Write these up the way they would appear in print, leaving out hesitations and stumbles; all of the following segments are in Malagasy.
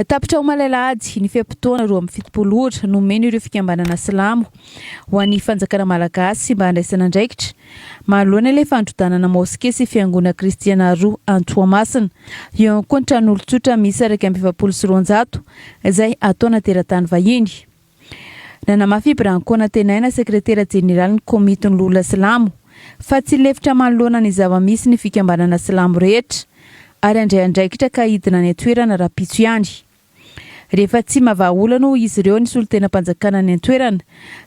Tapitra ho malalady ny fiampitoana roa amin'ny fitopolo ohatra nomeny ireo fikambanana silamo ho an'ny fanjakana malagasy mba handraisana andraikitra manoloana ilay fandrodanana moské sy fiangonana kristiana roa Antoamasina eo ankoatran'olon-tsotra misy 120 izay ataona teratany vahiny. Nanamafy Brankona Tenaina sekretera jeneraly ny komitin'ny lolona silamo fa tsy lefitra manoloana ny zava-misy ny fikambanana silamo rehetra ary andray andraikitra ka hidina ny toerana rapitso ihany. Rehefa tsy mavaolana izy ireo ny solotena mpanjakana ny toerana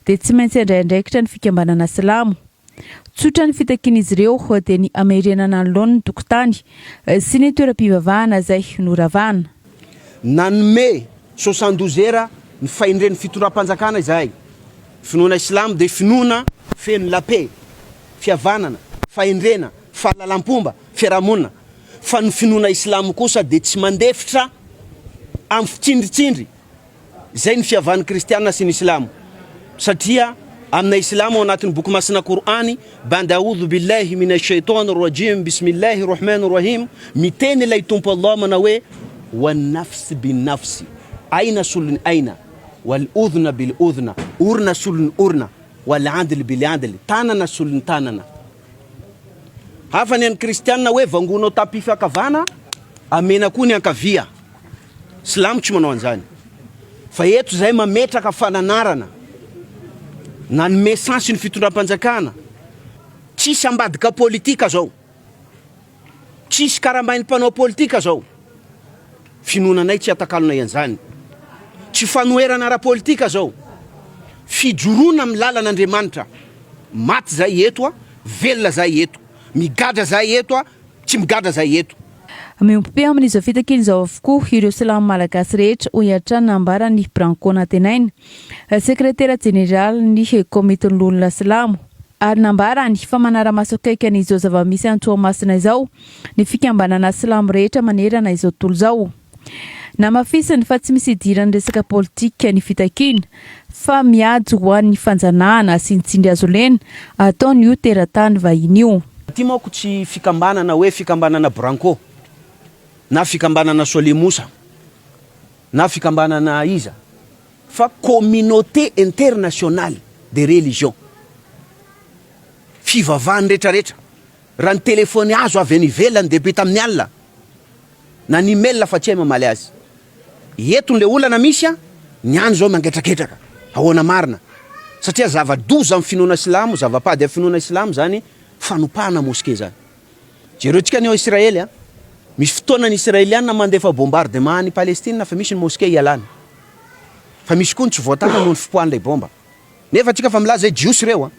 dia tsy maintsy andray andraikitra ny fikambanana silamo. Tsotra ny fitakin'izy ireo dia ny amerenana ny laon'ny tokotany sy ny toeram-pivavahana izay noravana. Nanome 72 heures ny faindren'ny fitondram-panjakana izahay. Finoana silamo dia finoana feno la paix, fihavanana, faindrena, fahalalam-pomba, fiarahamonina. Fa ny finoana islamo kosa dia tsy mandefitra amin'ny fitsindritsindry. Izay ny fihavan'ny kristiana sy ny islamo. Satria amina islamo ao anatin'ny boky masina Korany, banda audhu billahi minash shaitanir rajim bismillahir rahmanir rahim, miteny ilay tompo Allah mana hoe wan nafs bin nafsi, aina sulun aina, wal udhna bil udhna, urna sulun urna, wal adl bil adl, tanana sulun tanana. Hafa ny kristiana hoe vangonao tapifiakavana amena koa ny ankavia. Silamo tsy manao an'izany. Fa eto zay mametraka fananarana na ny mesansy ny fitondram-panjakana. Tsisy ambadika politika zao. Tsisy karambain'ny mpanao politika zao. Finoananay tsy atakalonay an'izany. Tsy fanoerana ara-politika zao. Fijoroana amin'ny lalan'Andriamanitra. Maty zay eto, velona zay eto. Migadra zay eto, tsy migadra zay eto. Miompy amin'izao fitakin'izao avokoa ireo silamo malagasy rehetra ho hiatrana nambara ny Brankona Tenaina, sekretera jeneraly ny komitin'ny lolona silamo. Ary nambara ny fa manara-maso akaiky an'izao zava-misy Antoamasina izao ny fikambanana silamo rehetra manerana izao tontolo izao. Namafisany fa tsy misy idirany resaka politika ny fitakina fa miady ho an'ny fanjanahana sy ny tsindry azo lena ataony io teratany vahiny io. Ty mako tsy fikambanana hoe fikambanana Branco, na fikambanana Solemosa, na fikambanana iza, fa communauté internationale de religion. Fivavahany rehetrarehetra. Raha ny telefony azo avy any ivelany dia be tamin'ny alina. Na ny email fa tsy hay mamaly azy. Eto le olana misy ny any zao mangetraketraka. Ahoana marina. Satria zava-doza amin'ny finoana silamo, zava-pady amin'ny finoana silamo zany fanopahana moské zany. Jerentsika ny Israely misy fotoana ny Israeliana mandefa bombardement ny Palestina fa misy ny moské ialana. Fa misy koa tsy voatana noho ny fipoahan'ilay bomba. Nefa tsika fa milaza jiosy reo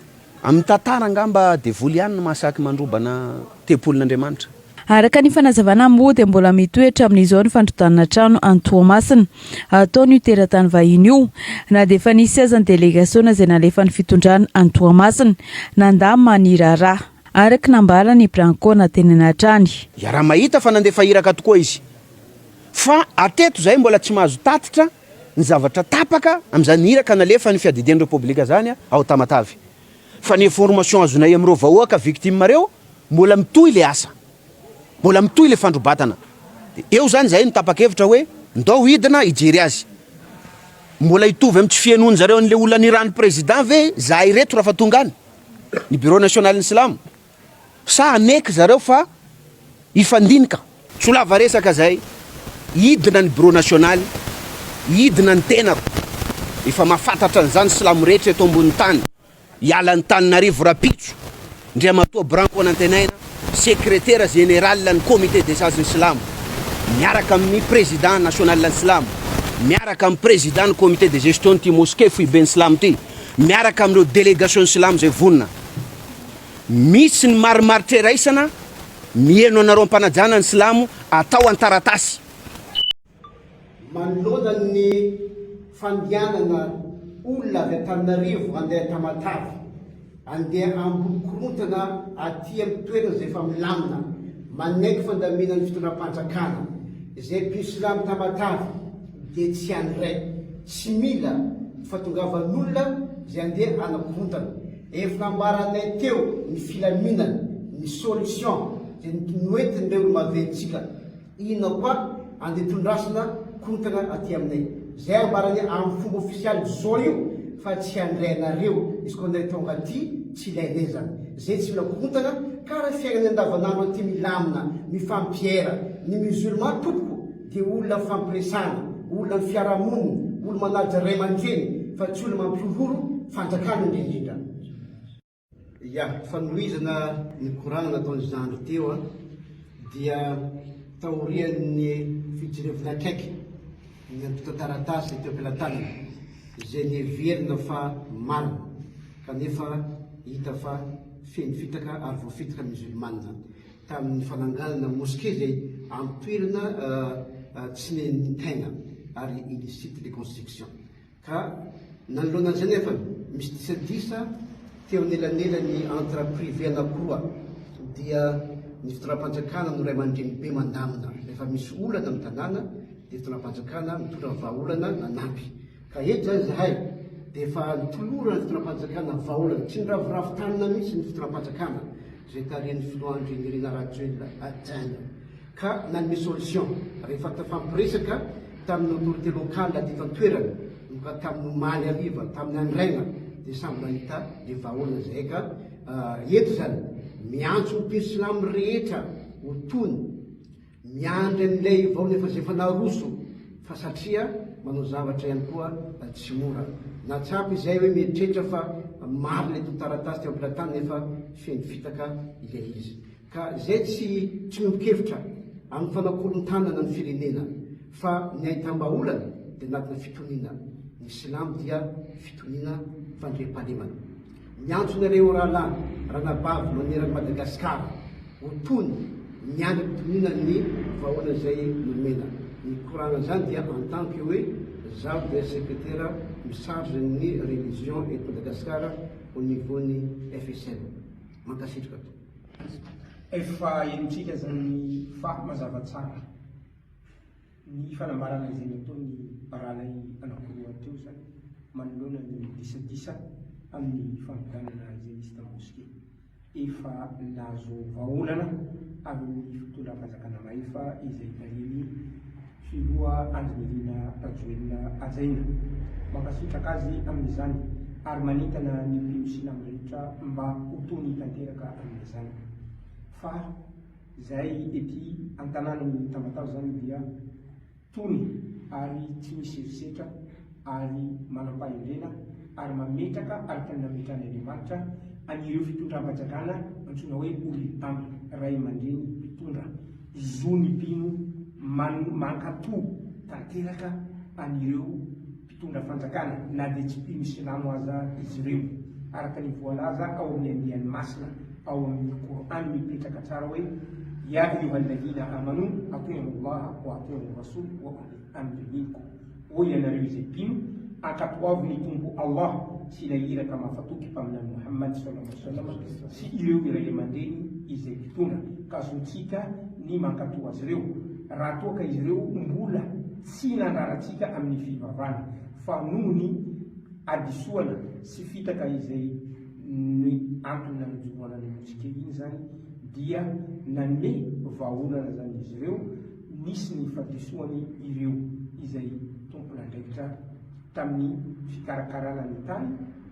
amin'ny tantara angamba devoliana masaky mandrobana tempolin'Andriamanitra. Araka ny fanazavana moa dia mbola mitoetra amin'izao ny fandrodanana trano Antoamasina ataony teratany vahiny io na dia efa nisy aza ny delegasiona izay nalefa ny fitondrana Antoamasina nandamy maniraraha. Araka nambara ny Brankona Tenaina hatrany. Raha mahita fa nandefa iraka tokoa izy. Fa ateto zay mbola tsy mahazo tatitra ny zavatra tapaka amin'izany iraka nalefa ny fiadidian'ny Repoblika zany ao Tamatavy. Fa ny information azonay amin'ireo vahoaka victime reo mbola mitohy le asa. Mbola mitohy le fandrobatana. Eo zany zay ny tapakevitra hoe ndao hidina ijery azy. Mbola hitovy amin'ny tsy fienoany zareo an'le olona nirano président ve zahay reto raha fa tonga any. Ny bureau national ny silamo. Sa aneky zareo fa ifandinika. Solava resaka zay hidina ny bureau national, hidina ny tenako. Efa mahafantatra an'izany silamo rehetra eto ambony tany. Hiala ny Tananarivo rapitso. Ndriamatoa Brankona Tenaina, sekretera général ny comité des sages silamo. Miaraka amin'ny président national ny silamo. Miaraka amin'ny président ny comité de gestion ty moské fo iben'ny silamo ty. Miaraka amin'ireo délégation silamo zay vonina. Misy ny marimaritra raisana, mieno anareo ampanajana ny silamo atao antaratasy. Manoloana ny fandianana olona avy Antananarivo andeha Tamatavy, andeha ambolo-korontana aty amin'ny toerana izay efa milamina, manaiky fandaminan'ny fitondram-panjakana. Izay mpisilamo Tamatavy dia tsy an'iray, tsy mila fahatongavan'olona izay andeha anakorontana. Efa nambaranay teo ny filaminana, ny solution, izay noentin'ireo maventsika. Ina koa andeha tondrasana korontana aty aminay. Zay ambarany amin'ny fomba ofisialy zao io fa tsy andrainareo izy koa ndray tonga aty tsy ilainay zany. Zay tsy mila korontana karaha fiainana andavanandro aty milamina, mifampiera. Ny musulman tompoko dia olona fampiresana, olona ny fiarahamonina, olona manaja ray aman-dreny fa tsy olona mampihorohoro fanjakana indrindrindra. Ya, fanohizana ny korana nataony zandry teo dia taorian'ny fijerevana akaiky ny antota taratasy teo ampelantanana izay nieverina fa marina kanefa hita fa feno fitaka ary voafitaka musulmana tamin'ny fananganana moské zay amin'ny toerana tsy nen'ny tegna ary illicite de construction. Ka nanoloanan'izay nefa misy disadisa teo anelanelany entre privé anankiroa dia ny fitondram-panjakana no ray aman-dreny be mandamina. Rehefa misy olana amin'ny tanàna dia fitondram-panjakana mitondra vahaolana nanampy. Ka eto zany zahay dia efa nitolorana ny fitondram-panjakana vahaolana, tsy niravoravo-tanana mihitsy ny fitondram-panjakana zay tarian'ny filohandry Irina Rajoelina Adjana. Ka nanome solution rehefa tafampiresaka tamin'ny autorité locale aty tantoerana, ka tamin'ny Omaly Ariva, tamin'ny Andraina dia samby nahita dia vahaolana zay. Ka eto zany miantso ny mpino silamo rehetra ho tony miandry amin'ilay vahaolana efa zay efa naroso fa satria manao zavatra ihany koa tsy mora. Natsapy izay hoe mieritreritra fa maro ilay totaratasy teo ampilatany nefa feno fitaka ilay izy. Ka zay tsy miombon-kevitra amin'ny fanakolon-tanana ny firenena fa ny ahitam-baolana dia anatina fitoniana. Ny silamo dia fitoniana fandriam-pahalemana. Miantso nareo rahalahy ranabavy manerana Madagasikara ho tony miandry pitoniana ny vahaolana zay nomena. Ny korana zany dia en tant que hoe zaho dia secrétaire misarge ny religion et Madagasikara au niveau ny FSM. Mankasitraka to. Efa henontsika zany fa mazava tsara ny fanambarana izay nataony baralay anankiroa teo zany manoloana ny disadisa amin'ny fampidanana izay misy tamoské. Efa nazo vahaolana amin'ny fitondram-panjakana maefa izay tariny filoha Andrinirina Rajoelina Adjaina. Mankasitraka azy amin'izany ary manentana ny mpino silamo rehetra mba ho tony tanteraka amin'izany. Fa zay ety an-tanànany Tamatave zany dia tony ary tsy misy herisetra ary manam-pahendrena ary mametraka araka ny nametrany Andriamanitra anireo fitondram-panjakana antsoina hoe olitamby ray aman-dreny mpitondra zony mpino mankatò tanteraka anireo mpitondra fanjakana na dia tsy mpino silamo aza izy ireo araka ny voalaza ao amin'ny andiany masina ao amin'ny Qur'an mipetraka tsara hoe ya ayyuhalladhina amanu atiiu llaha wa atiiu rasul wa ulil amri minkum. O ianareo izay mpino ankatoavy ny tombo Allah sy ilay iraka mahafatoky mpaminany Muhammad sallallahu alaihi wasallam sy ireo iray aman-dreny izay mpitondra ka azontsika ny mankatò azy ireo raha toa ka izy ireo mbola tsy nandraratsika amin'ny fivavahana fa noho ny adisoana sy fitaka izay ny antony nanojoroana ny moské iny zany dia nanome vahaolana zany izy ireo nisy ny fadisoany ireo izay tompon'andraikitra tamin'ny fikarakarana ny tany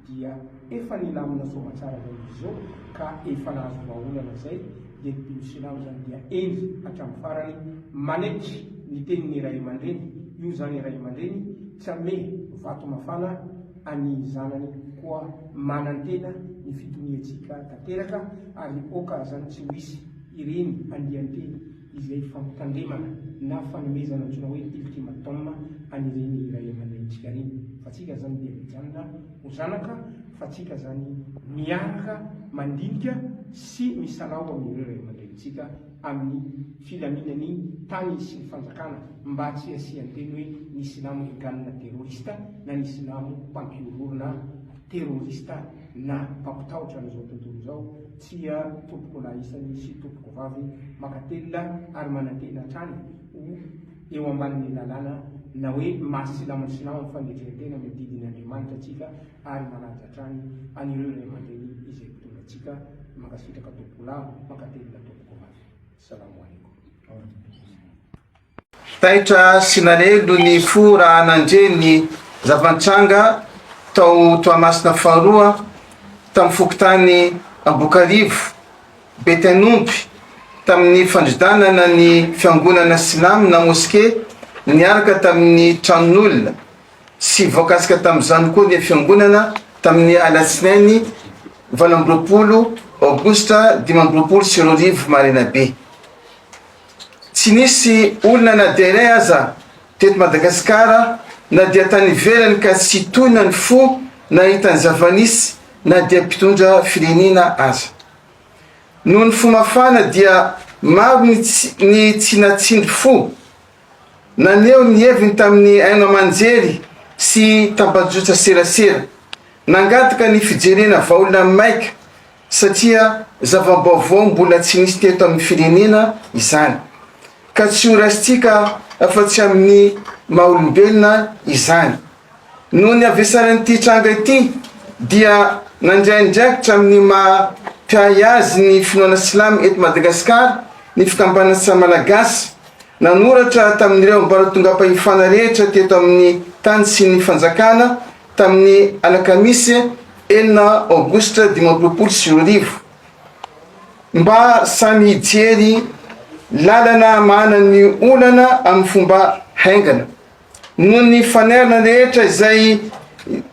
dia efa nilamina soamatsara zany izy zao ka efa nahazo vahaolana zay dia mpino silamo zany dia endy hatramin'ny farany manetry ny tenin'ny ray aman-dreny. Io zany ray aman-dreny tsy ame vato mafana any zanany koa manantena ny fitoniantsika tanteraka ary oka zany tsy misy ireny andian-teny izay fampitandremana na fanomezana antsoina hoe ultimatum anireny iray aman-drenitsika reny. Fa tsika zany dia mijanona ho zanaka, fa tsika zany miaraka mandinika sy misalao amin'ireo iray aman-drenitsika amin'ny filaminany tany sy ny fanjakana mba tsy asian-teny hoe ny silamo egalina terrorista na ny silamo mpampiororona terrorista na mpampitahotra an'izao tontolo izao. Tsia tompoko lahisany sy tompoko vavy makatelina ary manantena hatrany eo ambanin'ny lalàna na hoe mahasilamony silamo mifandetrehan-tena amin'ny didiny Andriamanitra atsika ary manaja hatrany anireo iray aman-dreny izay mpitondra atsika. Mankasitraka tompoko lahy makatelina tompoko vavy. Assalamu alaikum. taitra sinarelo ny fo raha nandre ny zavantranga tao Toamasina faharoa tamin'ny fokotany Ambokarivo Betenomby tamin'ny fandridanana ny fiangonana silamo na moské niaraka tamin'ny tranon'olona sy voakasika tamin'izany koa ny fiangonana tamin'ny alatsinainy 20 Aogositra 2024 marina be. Tsy nisy olona na dia iray aza teto Madagasikara na dia tany ivelany ka tsy tohina ny fo na hitany zavanisy na dia mpitondra firenena aza. Noho ny fomafana dia maro ny tsy natsindry fo naneo ny heviny tamin'ny aino amanjery sy tambadrotra serasera nangataka ny fijerena vaolana maika satria zavabaovao mbola tsy nisy teto amin'ny firenena izany ka tsy ho raisitsika afa-tsy amin'ny maha-olombelona izany. Noho ny avesaran'ity tranga ity dia nandraindraikitra amin'ny mampiay azy ny finoana silamo eto Madagasikara ny fikambanana sy malagasy nanoratra tamin'ireo ambaratonga-pahefana rehetra teto amin'ny tany sy ny fanjakana tamin'ny alakamisy 9 Aogositra 2024 mba samy hijery lalana mahana ny olana amin'ny fomba haingana. Noho ny fanerana rehetra izay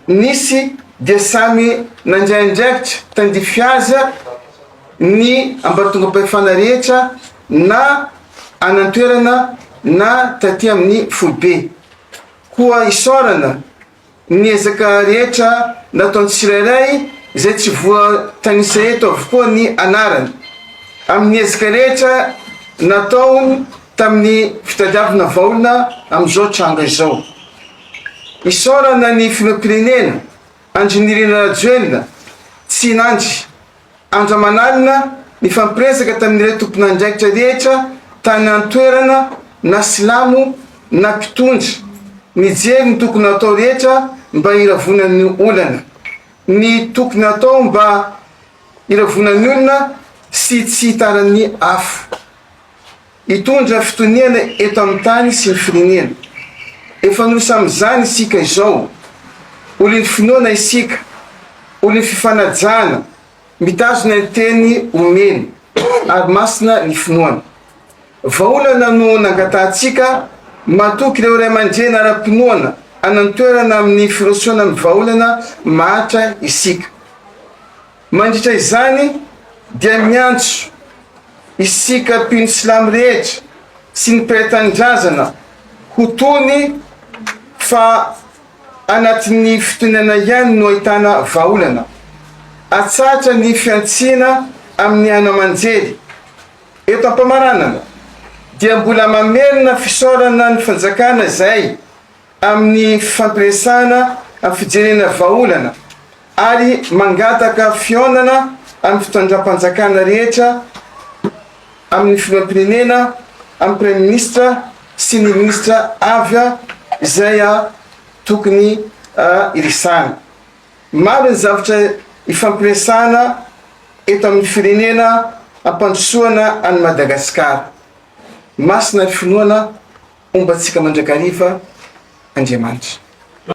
nisy dia samy nandraindraikitra tandify aza ny ambaratonga-pahefana rehetra na anantoerana na taty amin'ny folobe koa isorana ny ezaka rehetra nataony tsirairay izay tsy voatanisa eto avokoa ny anarany amin'ny ezaka rehetra nataony tamin'ny fitadiavana vaolana amin'izao tranga izao. Isorana ny filoham-pirenena Andry Nirina Rajoelina tsy nandry Andramanalina ny fampiresaka tamin'ireo tompon'andraikitra rehetra tany antoerana na silamo na mpitondra mijery ny tokony atao rehetra mba hiravonan'ny olana, ny tokony atao mba hiravonan'ny olona sy tsy hitaran'ny afo, hitondra fitoniana eto amin'ny tany sy ny firenena. Efa nolosa amin'izany isika izao, olon'ny finoana isika, olon'ny fifanajana, mitazona ny teny omeny ary masina ny finoana. Vaolana no nangatantsika matoky ireo ray aman-dreny ara-pinoana anantoerana amin'ny firosoana amin'ny vaolana mahatra isika. Mandritra izany dia miantso isika mpino silamo rehetra sy ny mpiray-tanindrazana ho tony fa anatin'ny fitonana ihany no ahitana vaolana. Atsatra ny fiantsiana amin'ny ano aman-jery. Eto am-pamaranana dia mbola mamerina fisorana ny fanjakana izay amin'ny fampiresana amin'ny fijerena vaolana ary mangataka fionana amin'ny fitondram-panjakana rehetra amin'ny filoham-pirenena, amin'ny premier ministra sy ny ministra avy izay tokony irisana. Maro ny zavatra ifampiresana eto amin'ny firenena ampandrosoana any Madagasikara. Masina ny finoana ombantsika mandrakariva Andriamanitra.